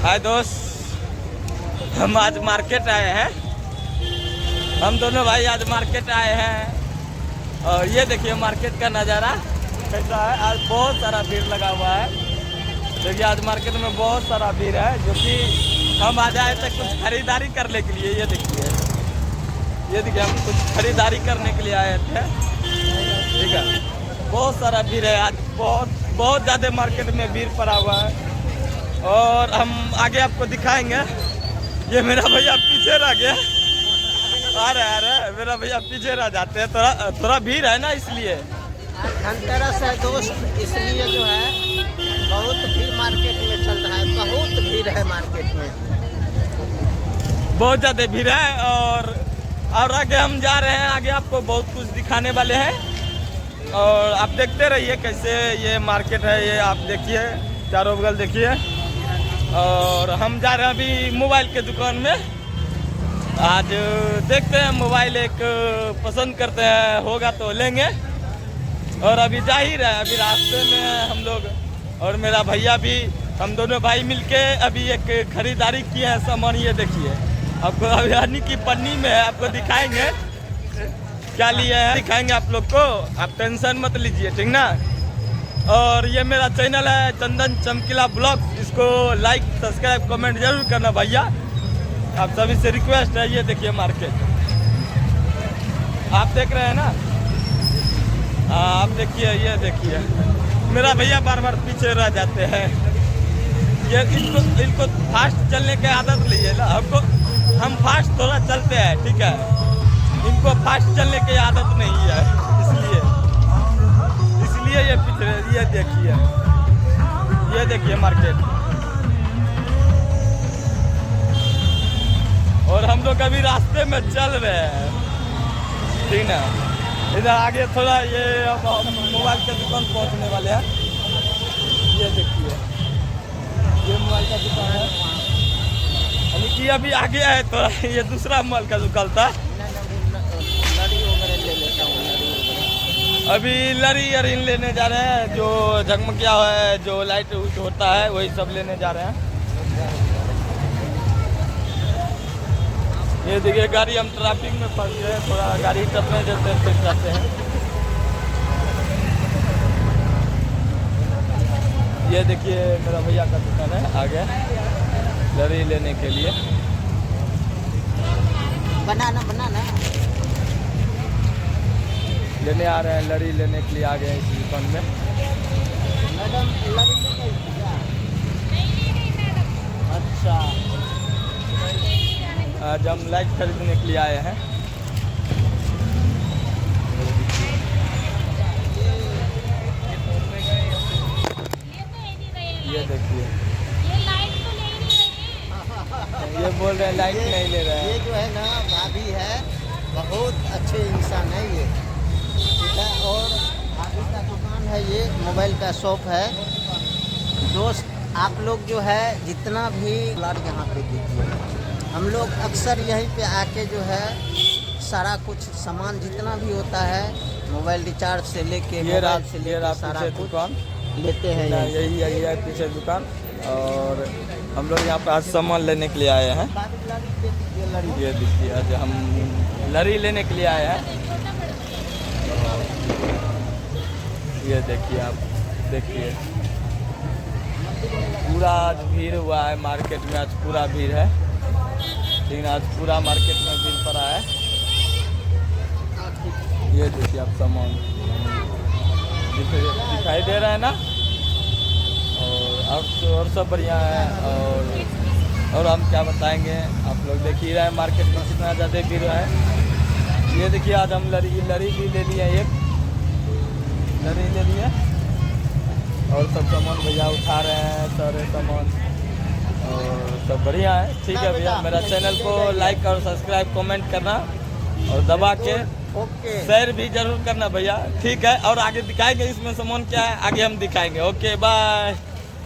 हाय दोस्त, हम आज मार्केट आए हैं। हम दोनों भाई आज मार्केट आए हैं और ये देखिए मार्केट का नज़ारा कैसा है। आज बहुत सारा भीड़ लगा हुआ है। देखिए आज मार्केट में बहुत सारा भीड़ है, जो कि हम आज आए थे कुछ खरीदारी करने के लिए। ये देखिए हम कुछ खरीदारी करने के लिए आए थे। ठीक है, बहुत सारा भीड़ है आज, बहुत ज़्यादा मार्केट में भीड़ पड़ा हुआ है। और हम आगे आपको दिखाएंगे। ये मेरा भैया पीछे रह गया। आ रहे मेरा भैया पीछे रह जाते हैं, थोड़ा भीड़ है ना, इसलिए। धनतेरस है दोस्त, इसलिए जो है बहुत भीड़ मार्केट में चल रहा है। बहुत भीड़ है मार्केट में, बहुत ज़्यादा भीड़ है। और आगे हम जा रहे हैं। आगे आपको बहुत कुछ दिखाने वाले हैं और आप देखते रहिए कैसे ये मार्केट है। ये आप देखिए, चारों बगल देखिए। और हम जा रहे हैं अभी मोबाइल के दुकान में। आज देखते हैं, मोबाइल एक पसंद करते हैं, होगा तो लेंगे। और अभी जा ही रहे हैं, अभी रास्ते में हम लोग और मेरा भैया भी, हम दोनों भाई मिलके अभी एक खरीदारी किए हैं सामान। ये देखिए, आपको अभी की पन्नी में आपको दिखाएंगे क्या लिए हैं, दिखाएंगे आप लोग को। आप टेंशन मत लीजिए, ठीक ना। और ये मेरा चैनल है चंदन चमकीला ब्लॉग्स, इसको लाइक सब्सक्राइब कमेंट जरूर करना भैया, आप सभी से रिक्वेस्ट है। ये देखिए मार्केट आप देख रहे हैं ना, आप देखिए, ये देखिए मेरा भैया बार बार पीछे रह जाते हैं। ये इनको फास्ट चलने की आदत लीजिए ना। हम फास्ट थोड़ा चलते हैं, ठीक है। इनको फास्ट चलने की आदत नहीं है, इसलिए ये पीछे। ये देखिए मार्केट। और हम लोग अभी रास्ते में चल रहे हैं, ठीक ना। इधर आगे थोड़ा ये हम मोबाइल के दुकान पहुंचने वाले हैं। ये देखिए, ये मोबाइल का दुकान है, यानी कि अभी आगे है थोड़ा। ये दूसरा मोबाइल का दुकान था। लड़ी वगैरह ले लेता हूँ, अभी लड़ी लेने जा रहे हैं, जो झगमगिया है, जो लाइट होता है, वही सब लेने जा रहे हैं। ये देखिए गाड़ी, हम ट्रैफिक में फंस गए, थोड़ा गाड़ी टपने देते फिर जाते हैं। ये देखिए मेरा भैया का दुकान है आगे, लड़ी लेने के लिए। बनाना लेने आ रहे हैं, लड़ी लेने के लिए आ गए हैं इस दुकान में। मैडम लड़ी ले गई थी क्या? अच्छा, आज हम लाइट खरीदने के लिए आए हैं। ये देखिए, ये बोल रहे हैं लाइट नहीं ले रहे हैं। ये जो है ना भाभी है, बहुत अच्छे इंसान है ये, ठीक है। और भाभी का दुकान है, ये मोबाइल का शॉप है। दोस्त आप लोग जो है जितना भी लाड यहाँ पे दीजिए। हम लोग अक्सर यहीं पे आके जो है सारा कुछ सामान जितना भी होता है, मोबाइल रिचार्ज से लेके मोबाइल से लेके सारा दुकान लेते हैं। यही है पीछे दुकान। और हम लोग यहाँ पे आज सामान लेने के लिए आए हैं। ये देखिए, आज हम लड़ी लेने के लिए आए हैं। ये देखिए, आप देखिए पूरा आज भीड़ हुआ है मार्केट में। आज पूरा भीड़ है, लेकिन आज पूरा मार्केट में भीड़ पड़ा है। ये देखिए आप सामान दिखाई दे रहा है ना। और सब बढ़िया है। और हम क्या बताएंगे, आप लोग देख ही रहे हैं मार्केट में कितना ज़्यादा भीड़ है। ये देखिए, आज हम लड़ी भी ले लिए, एक लड़ी ले लिए। और सब सामान भैया उठा रहे हैं, सारे सामान, और सब बढ़िया है। ठीक है भैया, मेरा चैनल को लाइक और सब्सक्राइब कमेंट करना और दबा के शेयर भी जरूर करना भैया, ठीक है। और आगे दिखाएंगे इसमें सामान क्या है, आगे हम दिखाएंगे। Okay bye.